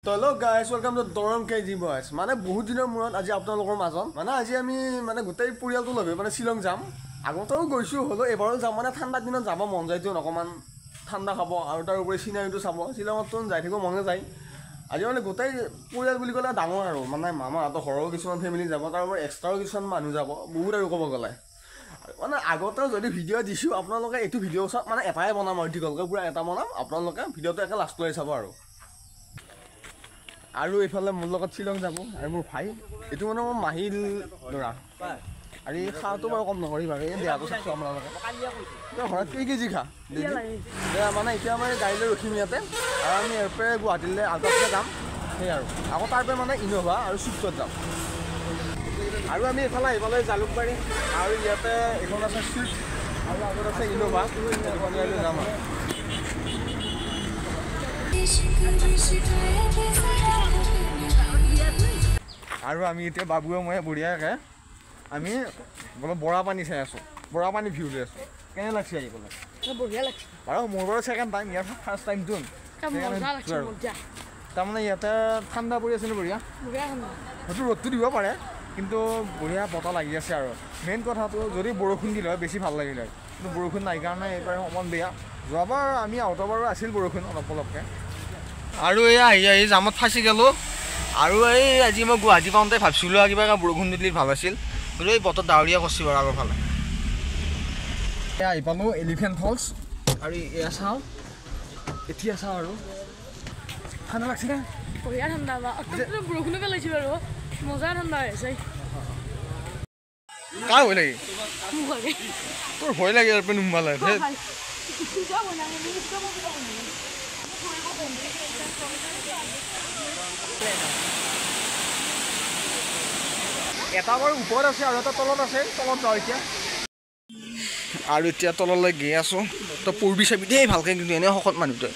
Hello guys, welcome to Doram KG Boys. মানে বহুত দিনৰ মূৰত আজি আপোনালোকৰ মাজত মানে আজি আমি মানে গোটেই পৰিয়ালটো লগে মানে শিলং যাম। আগতেও গৈছো হলো এবাৰো যাম মানে ঠাণ্ডা দিনত যাব মন যায় তো অকমান ঠাণ্ডা খাব আৰু তাৰ উপৰি সিনাৰিটো চাব। শিলঙত যাই থাকিব মনে যায়। আজি মানে গোটেই পৰিয়াল বুলি ক'লে ডাঙৰ আৰু মানে মামাহঁতৰ ঘৰৰ কিছুমান ফেমিলি যাব তাৰ উপৰি এক্সট্ৰাও কিছুমান মানুহ যাব বহুত আৰু ক'ব গ'লে মানে আগতেও যদি ভিডিঅ' দিছোঁ আপোনালোকে এইটো ভিডিঅ' চাওক মানে এটাই বনাম আৰু দীঘলকৈ পুৰা এটা বনাম আপোনালোকে ভিডিঅ'টো একে লাষ্টলৈ চাব আৰু এইফালে মোৰ লগত শিলং যাব আৰু মোৰ ভাই এইটো মানে মোৰ মাহীৰ ল'ৰা আৰু এই খাওঁটো বাৰু কম নকৰিবা এই দেহাটো চাইছোঁ আপোনালোকে ঘৰত কেজি খা মানে এতিয়া আমাৰ গাড়ীলৈ ৰখিম ইয়াতে আৰু আমি ইয়াৰ পৰা গুৱাহাটীলৈ আল্ট্ৰাছলৈ যাম সেই আৰু আকৌ তাৰ পৰা মানে ইন'ভা আৰু চুইফ্টত যাম আৰু আমি এইফালে আহিবলৈ জালুকবাৰী আৰু ইয়াতে এখন আছে চুইফ্ট আৰু আগত আছে ইন'ভা যাম আৰু আমি এতিয়া বাবুৱে মই বঢ়িয়াকৈ আমি বোলো বৰা পানী চাই আছোঁ বৰা পানী ভিউ লৈ আছোঁ কেনে লাগছে আহি পেলাই বঢ়িয়া লাগছে বাৰু মোৰ বাৰু ছেকেণ্ড টাইম ইয়াৰ ফাৰ্ষ্ট টাইমটো তাৰমানে ইয়াতে ঠাণ্ডা পৰি আছে নে বঢ়িয়া হয়তো ৰ'দটো দিব পাৰে কিন্তু বঢ়িয়া বতাহ লাগি আছে আৰু মেইন কথাটো যদি বৰষুণ দিলে হয় বেছি ভাল লাগিলে হয় কিন্তু বৰষুণ নাই কাৰণে এইবাৰ অকণমান বেয়া যোৱাবাৰ আমি আউটৰ বাৰু আছিল বৰষুণ অলপ অলপকৈ আৰু এই আহি জামত ফাঁচি গ'লোঁ আৰু এই আজি মই গুৱাহাটী পাওঁতে ভাবিছিলোঁ কিবা বৰষুণ দিলে ভাল আছিল কিন্তু এই বতৰ ডাৱৰীয়া কৰিছে বাৰু আগৰ ফালে আহি পালোঁ এলিফেণ্ট ফলছ আৰু এয়া চাওঁ এতিয়া চাওঁ আৰু ঠাণ্ডা লাগছে নে বঢ়িয়া ঠাণ্ডা বৰষুণো পেলাইছে বাৰু মজা ঠাণ্ডা হৈ আছে কাৰ ভয় লাগে তোৰ ভয় লাগে আৰু নোমালে এটা বাৰু ওপৰত আছে আৰু এটা তলত আছে তলত যাওঁ এতিয়া আৰু এতিয়া তললৈ গৈ আছোঁ তই পূৰ্বী চাবি দেই ভালকৈ কিন্তু এনেই শকত মানুহটোৱে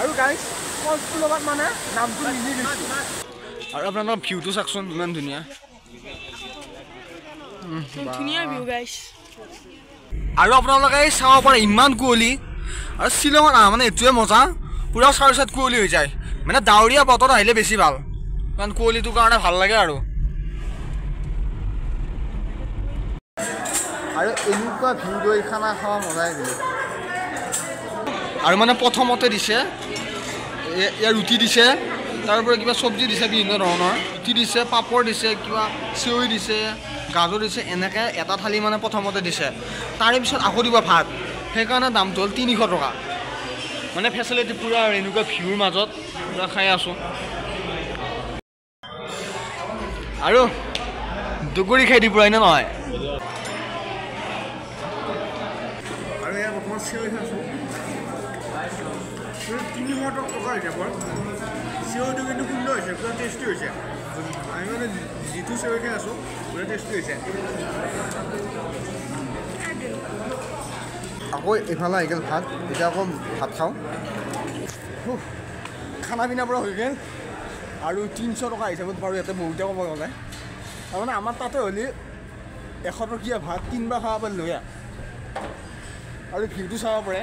আৰু গাইজ ফলছটোৰ লগত মানে নামটো মিলি গৈছে আৰু আপোনালোকৰ ভিউটো চাওকচোন ইমান ধুনীয়া ধুনীয়া ভিউ গাইজ আৰু আপোনালোকে চাব পাৰে ইমান কুঁৱলী আৰু শ্বিলঙত মানে এইটোৱে মজা পূৰা চাৰি চাইড কুঁৱলী হৈ যায় মানে ডাৱৰীয়া বতৰ আহিলে বেছি ভাল কাৰণ কুঁৱলীটোৰ কাৰণে ভাল লাগে আৰু এনেকুৱা ভিউ লৈ খানা খোৱা মজাই দিলে আৰু মানে প্ৰথমতে দিছে ইয়াৰ ৰুটি দিছে তাৰপৰা কিবা চব্জি দিছে বিভিন্ন ধৰণৰ ৰুটি দিছে পাপৰ দিছে কিবা চেৱৈ দিছে গাজৰ দিছে এনেকৈ এটা থালি মানে প্ৰথমতে দিছে তাৰে পিছত আকৌ দিব ভাত সেইকাৰণে দামটো হ'ল 300 টকা মানে ফেচিলিটি পূৰা আৰু এনেকুৱা ভিউৰ মাজত পূৰা খাই আছোঁ আৰু দুগুৰি খাই দিব এনে নহয় আৰু ইয়াৰ বৰ্তমান চেৱৈ খাইছোঁ 300 টকা হিচাপত চেৱৈটো কিন্তু সুন্দৰ হৈছে পূৰা টেষ্টি হৈছে আমি মানে যিটো চেৱৈ খাই আছোঁ পূৰা টেষ্টি হৈছে আকৌ এইফালে আহি গ'ল ভাত এতিয়া আকৌ ভাত খাওঁ খানা পিনাৰ পৰা হৈ গ'ল আৰু 300 টকা হিচাপত বাৰু ইয়াতে বহুতে ক'ব গ'লে তাৰমানে আমাৰ তাতে হ'লে 100 টকীয়া ভাত 3বাৰ খাব পাৰিলোঁ আৰু ভিউটো চাব পাৰে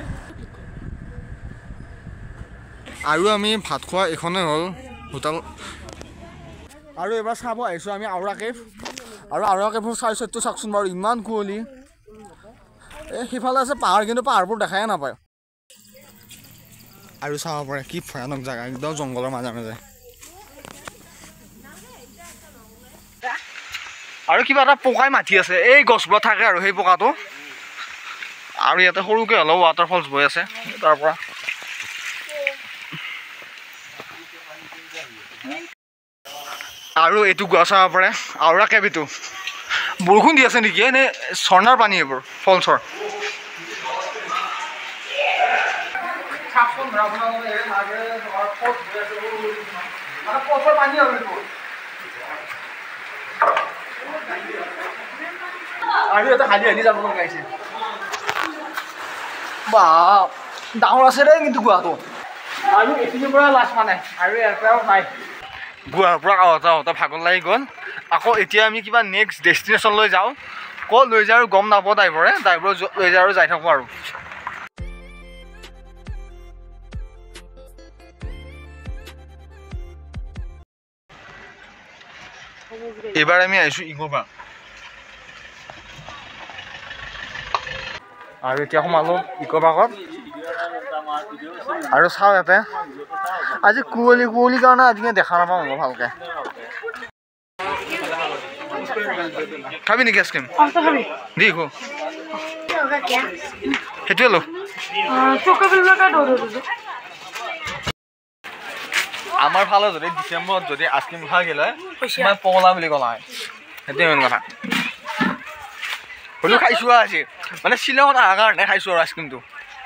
আৰু আমি ভাত খোৱা এইখনে হ'ল হোটেল আৰু এবাৰ চাব আহিছোঁ আমি আউৰা কেভ আৰু আউৰা কেভৰ চাৰি চাইডটো চাওকচোন বাৰু ইমান কুঁৱলী এই সিফালে আছে পাহাৰ কিন্তু পাহাৰবোৰ দেখাই নাপায় আৰু চাব পাৰে কি ভয়ানক জেগা একদম জংঘলৰ মাজে মাজে আৰু কিবা এটা পকাই মাতি আছে এই গছবোৰত থাকে আৰু সেই পকাটো আৰু ইয়াতে সৰুকৈ হ'লেও ৱাটাৰফলছ বৈ আছে তাৰ পৰা আৰু এইটো গোৱা চাব পাৰে আউৰা কেভ এইটো বৰষুণ দি আছে নেকি এনে ঝৰ্ণাৰ পানী এইবোৰ ফলছৰ আৰু এটা হালি হালি যাব লগাইছে বা ডাঙৰ আছে দেই কিন্তু গোৱাটো আৰু এইখিনিৰ পৰা লাজ মানে আৰু ইয়াৰ পৰাও নাই গোৱাৰ পৰা আহোঁতে ভাগৰ লাগি গ'ল আকৌ এতিয়া আমি কিবা নেক্সট ডেষ্টিনেশ্যনলৈ যাওঁ ক'ত লৈ যায় আৰু গম নাপাওঁ ড্ৰাইভাৰে লৈ যায় আৰু যাই থাকোঁ আৰু এইবাৰ আমি আহিছোঁ ইকো পাৰ্ক আৰু এতিয়া সোমালোঁ ইকো পাৰ্কত আৰু চাওঁ ইয়াতে আজি কুঁৱলী কাৰণে আজি দেখা নাপাওঁ মই ভালকৈ খাবি নেকি আইচক্ৰীম দি খো সেইটোৱে লো আমাৰ ফালে যদি ডিচেম্বৰত যদি আইচক্ৰীম খোৱা গ'লে মই পগলা বুলি ক'লা হয় সেইটোৱে মেইন কথা হ'লেও খাইছোঁ আজি মানে শ্বিলঙত অহাৰ কাৰণে খাইছোঁ আৰু আইচক্ৰীমটো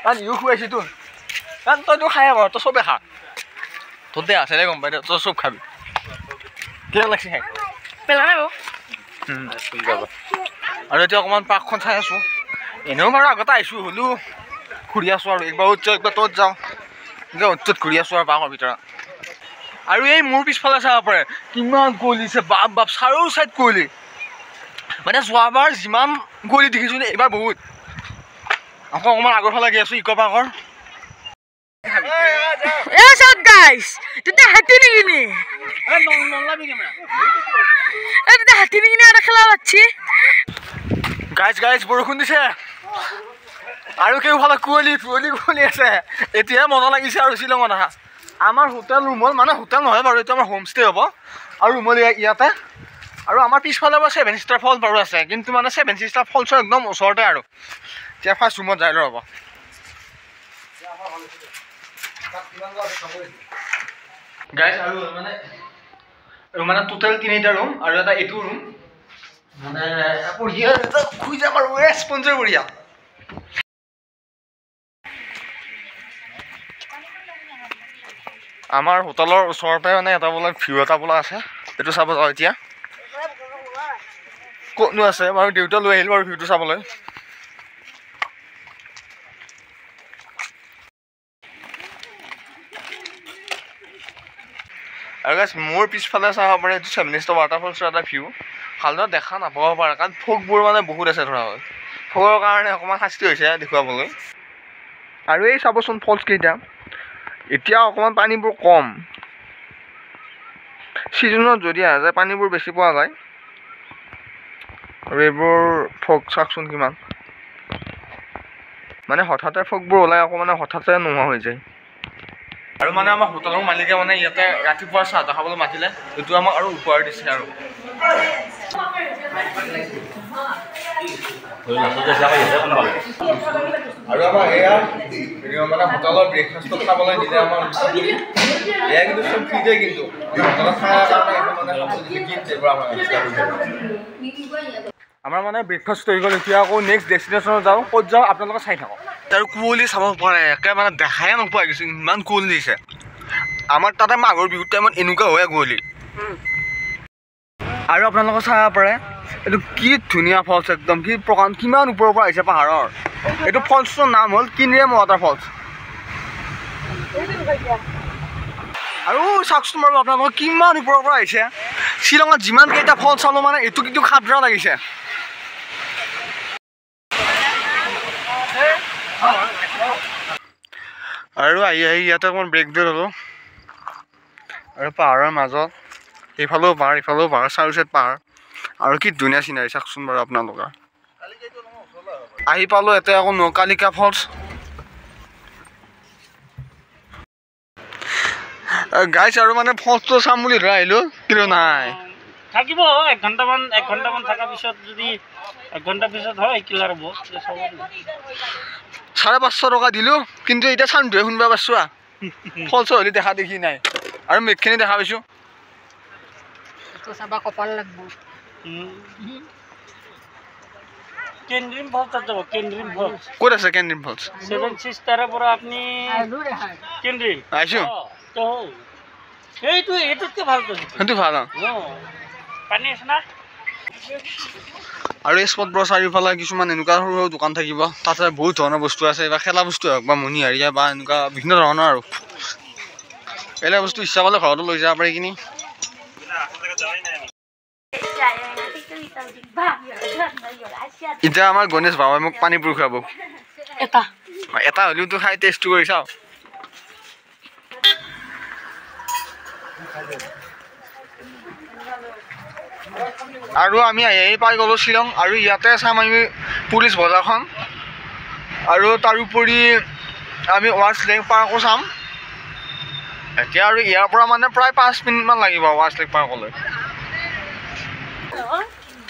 কাৰণ ইও খুৱাইছোঁ তোৰ কাৰণ তইতো খাই বাৰু তই চবেই খা তোৰ দে আছে দে গম পাই দে তই চব খাবি কেনে লাগছে খাই আৰু এতিয়া অকণমান পাৰ্কখন চাই আছোঁ এনেও বাৰু আগতে আহিছোঁ হ'লেও ঘূৰি আছোঁ আৰু একবাৰ উৎসৱ একবাৰ ত'ত যাওঁ এনেকৈ উৎসৱ ঘূৰি আছোঁ আৰু পাৰ্কৰ ভিতৰত আৰু এই মোৰ পিছফালে চাব পাৰে কিমান কুঁৱলীছে বাপ বাপ চাৰো চাইড কুঁৱলী মানে যোৱাবাৰ যিমান কুঁৱলী দেখিছোঁ এইবাৰ বহুত আকৌ অকণমান আগৰ ফালে গৈ আছোঁ ইকো পাৰ্কৰ গাইজ বৰষুণ দিছে আৰু কেইফালে কুঁৱলী আছে এতিয়াহে মজা লাগিছে আৰু শ্বিলঙত আহা আমাৰ হোটেল ৰুমত মানে হোটেল নহয় বাৰু এইটো আমাৰ হোমষ্টে হ'ব আৰু ৰুমত ইয়াতে আৰু আমাৰ পিছফালে বাৰু 7 ষ্টাৰ ফলছ বাৰু আছে কিন্তু মানে 7 ষ্টাৰ ফলছৰ একদম ওচৰতে আৰু এতিয়া ফাৰ্ষ্ট ৰুমত যাই ৰ'ব গাইজ আৰু মানে টোটেল 3টা ৰুম আৰু এটা এইটো ৰুম মানে বঢ়িয়া এটা শুই যাম আৰু স্পঞ্জৰ বঢ়িয়া আমাৰ হোটেলৰ ওচৰতে মানে এটা বোলে ভিউ এটা বোলে আছে এইটো চাব যাওঁ এতিয়া ক'তনো আছে বাৰু দেউতা লৈ আহিলোঁ বাৰু ভিউটো চাবলৈ আৰু গাইজ মোৰ পিছফালে চাব পাৰে এইটো 7 ষ্টাৰ ৱাটাৰফলছৰ এটা ভিউ ভালদৰে দেখা নাপাব পাৰে কাৰণ ফগবোৰ মানে বহুত আছে ধৰা হ'ল ফগৰ কাৰণে অকণমান শাস্তি হৈছে দেখুৱাবলৈ আৰু এই চাবচোন ফলছকেইটা এতিয়া অকণমান পানীবোৰ কম ছিজনত যদি আহে যায় পানীবোৰ বেছি পোৱা যায় আৰু এইবোৰ ফগ চাওকচোন কিমান মানে হঠাতে ফগবোৰ ওলাই আকৌ মানে হঠাতে নোহোৱা হৈ যায় আৰু মানে আমাৰ হোটেলৰ মালিকে মানে ইয়াতে ৰাতিপুৱা চাহ খাবলৈ মাতিলে এইটো আমাক আৰু উপহাৰ দিছে আৰু আমাৰ এয়া মানে হোটেলৰ ব্ৰেকফাষ্টত খাবলৈ দিলে আমাৰ এয়া কিন্তু চব ফ্ৰীতে কিন্তু হোটেলত খাই আমাৰ মানে ব্ৰেকফাষ্ট হৈ গ'ল এতিয়া আকৌ নেক্সট ডেষ্টিনেশ্যনত যাওঁ ক'ত যাওঁ আপোনালোকে চাই থাকক আৰু কুঁৱলী চাব পাৰে একে মানে দেখাই নোপোৱা গৈছে ইমান কুঁৱলী দিছে আমাৰ তাতে মাঘৰ বিহুৰ টাইমত এনেকুৱা হয় কুঁৱলী আৰু আপোনালোকে চাব পাৰে এইটো কি ধুনীয়া ফলছ একদম কি প্ৰকাণ্ড কিমান ওপৰৰ পৰা আহিছে পাহাৰৰ এইটো ফলছটোৰ নাম হ'ল কিনৰেম ৱাটাৰফলছ আৰু চাওকচোন বাৰু আপোনালোকে কিমান ওপৰৰ পৰা আহিছে শ্বিলঙত যিমান কেইটা ফলছ চালোঁ মানে এইটো কিন্তু খাতৰা লাগিছে আৰু আহি ইয়াতে অকণমান ব্ৰেক দি ল'লোঁ আৰু পাহাৰৰ মাজত এইফালেও পাহাৰ চাৰিও চাইড পাহাৰ আৰু কি ধুনীয়া চিনাৰী চাওকচোন বাৰু আপোনালোকে আহি পালোঁ ইয়াতে আকৌ নৌকালিকা ফলছ গাইছ আৰু মানে ফলছটো চাম বুলি ধৰা আহিলোঁ কিন্তু নাই থাকিব 1 ঘণ্টামান থকাৰ পিছত যদি 1 ঘণ্টা পিছত হয় কিলাৰ হ'ব 550 টকা দিলোঁ কিন্তু এতিয়া চাউণ্ডটোৱে শুনিব পাইছোঁ ফলছ হ'লে দেখা দেখি নাই আৰু মেঘখিনি দেখা পাইছোঁ কপাল লাগব কেন্দ্ৰিম ফলছ যাব কেন্দ্ৰিম ফলছ ক'ত আছে কেন্দ্ৰিম ফলছ 7 ষ্টাৰৰ পৰা আপুনি কেন্দ্ৰিম আহিছোঁ এইটোতকৈ ভাল সেইটো ভাল পানী আছে না আৰু এই স্পটবোৰৰ চাৰিওফালে কিছুমান এনেকুৱা সৰু সৰু দোকান থাকিব তাতে বহুত ধৰণৰ বস্তু আছে বা খেলা বস্তু হওক বা মণিহাৰীয়া বা এনেকুৱা বিভিন্ন ধৰণৰ আৰু এইবিলাক বস্তু ইচ্ছা কৰিলে ঘৰতো লৈ যাব পাৰি কিনি এতিয়া আমাৰ গণেশ বাবাই মোক পানীপুৰি খুৱাব এটা এটা হ'লেওতো খাই টেষ্টটো কৰি চাওঁ আৰু আমি আহি পাই গ'লোঁ শ্বিলং আৰু ইয়াতে চাম আমি পুলিচ বজাৰখন আৰু তাৰোপৰি আমি ৱাৰ্ছ লেক পাৰ্কো চাম এতিয়া আৰু ইয়াৰ পৰা মানে প্ৰায় 5 মিনিটমান লাগিব ৱাৰ্ছ লেক পাৰ্কলৈ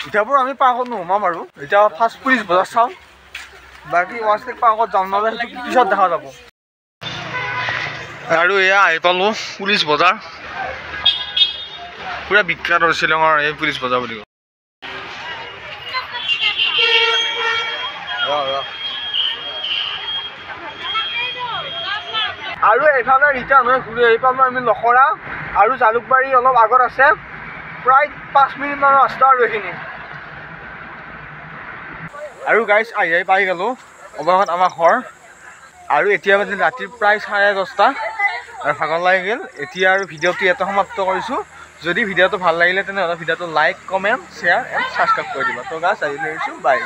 এতিয়াৰ পৰা আমি পাৰ্কত নোসোমাম আৰু এতিয়া ফাৰ্ষ্ট পুলিচ বজাৰ চাওঁ বাকী ৱাৰ্ছ লেক পাৰ্কত যাম নহ'লে সেইটো পিছত দেখা যাব আৰু এয়া আহি পালোঁ পুলিচ বজাৰ পুৰা বিখ্যাত আৰু শ্বিলঙৰ এই পুলিচ বজাৰ বুলি কয় আৰু এইফালে ৰিটাৰ্ণ হৈ ঘূৰি আহি পালোঁ আমি লখৰা আৰু জালুকবাৰী অলপ আগত আছে প্ৰায় 5 মিনিটমানৰ ৰাস্তা আৰু এইখিনি আৰু গাইজ আহি পাই গ'লোঁ অৱশেষত আমাৰ ঘৰ আৰু এতিয়া মানে ৰাতি প্ৰায় 10:30 আৰু ভাগৰ লাগি গ'ল এতিয়া আৰু ভিডিঅ'টো ইয়াতে সমাপ্ত কৰিছোঁ যদি ভিডিঅ'টো ভাল লাগিলে তেনেহ'লে ভিডিঅ'টো like comment share and subscribe কৰি দিবা তো গাইজ আজিলৈ আহিছোঁ বাই